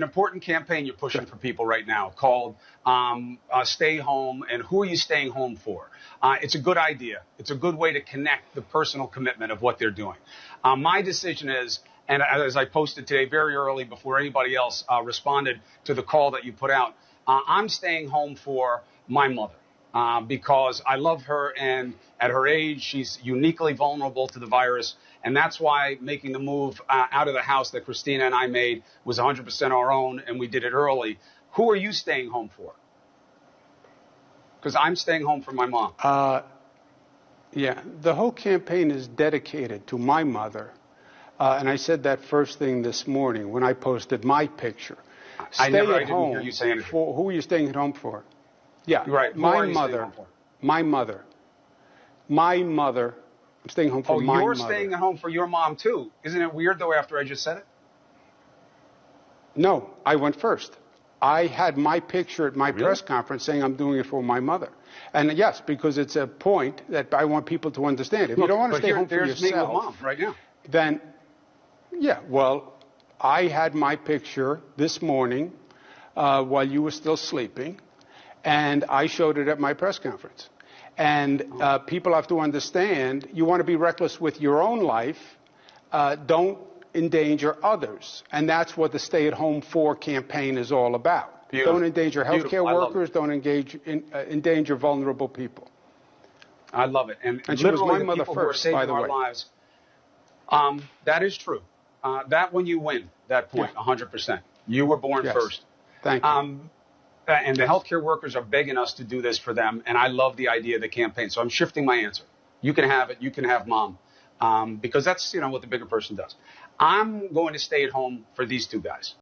an important campaign you're pushing for people right now called Stay Home. And who are you staying home for? It's a good idea. It's a good way to connect the personal commitment of what they're doing. My decision is, and as I posted today very early before anybody else responded to the call that you put out, I'm staying home for my mother. Because I love her, and at her age, she's uniquely vulnerable to the virus. And that's why making the move out of the house that Christina and I made was 100% our own, and we did it early. Who are you staying home for? Because I'm staying home for my mom. Yeah, the whole campaign is dedicated to my mother. And I said that first thing this morning when I posted my picture. I didn't hear you say anything. Who are you staying at home for? Yeah, right. My mother. I'm staying home for my mother. Oh, you're staying at home for your mom, too. Isn't it weird, though, after I just said it? No, I went first. I had my picture at my press conference saying I'm doing it for my mother. And yes, because it's a point that I want people to understand. If you don't want to stay home for yourself, me with mom right now. Then, yeah, well, I had my picture this morning while you were still sleeping. And I showed it at my press conference. And people have to understand, you want to be reckless with your own life, don't endanger others. And that's what the Stay at Home For campaign is all about. Beautiful. Don't endanger healthcare workers, don't endanger vulnerable people. I love it. And she was my mother first, by the way. Lives, that is true. That when you win, that point, 100%. You were born first. Thank you. And the healthcare workers are begging us to do this for them. And I love the idea of the campaign. So I'm shifting my answer. You can have it. You can have mom. Because that's, what the bigger person does. I'm going to stay at home for these two guys.